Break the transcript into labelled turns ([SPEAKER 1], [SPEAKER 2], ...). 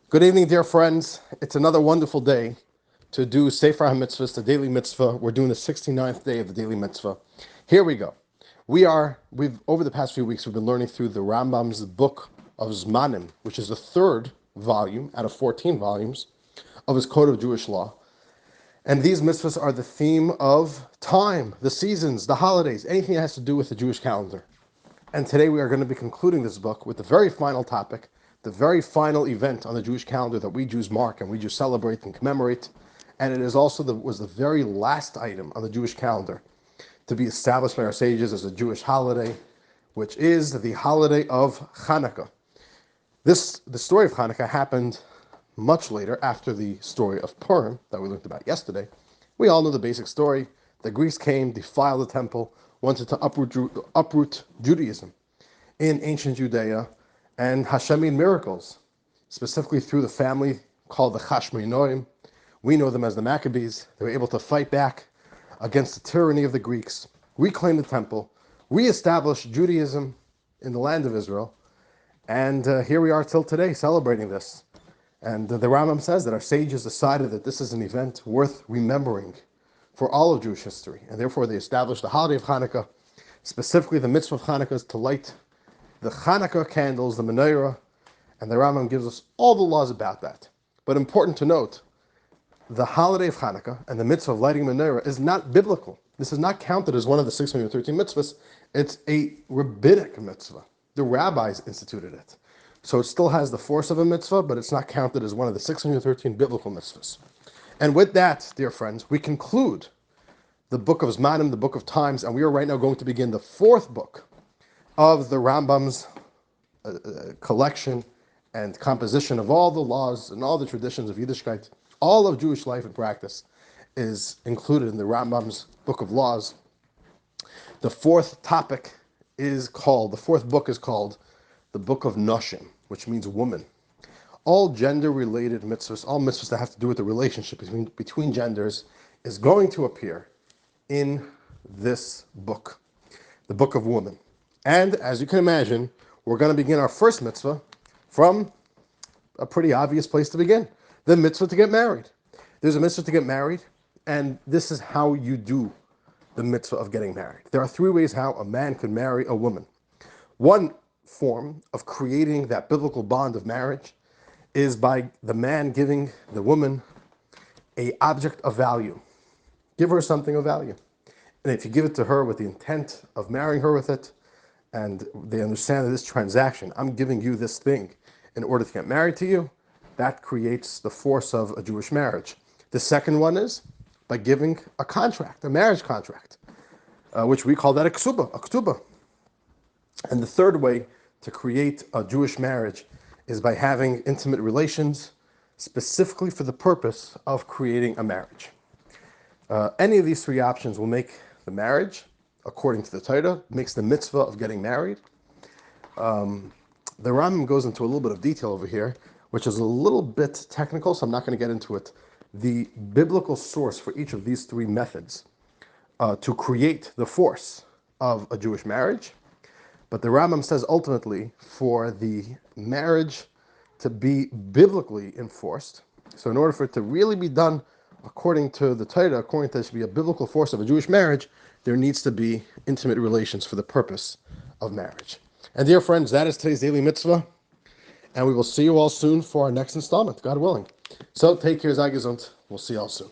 [SPEAKER 1] Good evening, dear friends. It's another wonderful day to do Sefer HaMitzvahs, the Daily Mitzvah. We're doing the 69th day of the Daily Mitzvah. Here we go. We've over the past few weeks, we've been learning through the Rambam's book of Zmanim, which is the third volume out of 14 volumes of his Code of Jewish Law. And these mitzvahs are the theme of time, the seasons, the holidays, anything that has to do with the Jewish calendar. And today we are going to be concluding this book with the very final topic, the very final event on the Jewish calendar that we Jews mark and we Jews celebrate and commemorate. And it is also was the very last item on the Jewish calendar to be established by our sages as a Jewish holiday, which is the holiday of Chanukah. The story of Chanukah happened much later, after the story of Purim that we learned about yesterday. We all know the basic story. The Greeks came, defiled the temple, wanted to uproot Judaism in ancient Judea, and Hashem made miracles, specifically through the family called the Chashmonaim. We know them as the Maccabees. They were able to fight back against the tyranny of the Greeks, reclaim the temple, reestablish Judaism in the land of Israel, and here we are till today celebrating this. And the Rambam says that our sages decided that this is an event worth remembering for all of Jewish history, and therefore they established the holiday of Chanukah. Specifically, the mitzvah of Chanukah is to light the Chanukah candles, the Menorah, and the Rambam gives us all the laws about that. But important to note, the holiday of Chanukah and the mitzvah of lighting Menorah is not biblical. This is not counted as one of the 613 mitzvahs. It's a rabbinic mitzvah. The rabbis instituted it. So it still has the force of a mitzvah, but it's not counted as one of the 613 biblical mitzvahs. And with that, dear friends, we conclude the book of Zmanim, the book of times, and we are right now going to begin the fourth book of the Rambam's collection and composition of all the laws and all the traditions of Yiddishkeit. All of Jewish life and practice is included in the Rambam's book of laws. The fourth book is called the book of Noshim, which means woman. All gender-related mitzvahs, all mitzvahs that have to do with the relationship between genders, is going to appear in this book, the book of woman. And as you can imagine, we're going to begin our first mitzvah from a pretty obvious place to begin, the mitzvah to get married. There's a mitzvah to get married, and this is how you do the mitzvah of getting married. There are three ways how a man could marry a woman. One form of creating that biblical bond of marriage is by the man giving the woman an object of value. Give her something of value. And if you give it to her with the intent of marrying her with it, and they understand that this transaction, I'm giving you this thing in order to get married to you, that creates the force of a Jewish marriage. The second one is by giving a contract, a marriage contract, which we call that a ktubah. And the third way to create a Jewish marriage is by having intimate relations, specifically for the purpose of creating a marriage. Any of these three options will make the marriage, according to the Torah, makes the mitzvah of getting married. The Rambam goes into a little bit of detail over here, which is a little bit technical, so I'm not going to get into it. The biblical source for each of these three methods to create the force of a Jewish marriage. But the Rambam says ultimately, for the marriage to be biblically enforced, so in order for it to really be done according to the Torah, according to there should be a biblical force of a Jewish marriage, there needs to be intimate relations for the purpose of marriage. And dear friends, that is today's Daily Mitzvah, and we will see you all soon for our next installment, God willing. So take care, sei gesund. We'll see you all soon.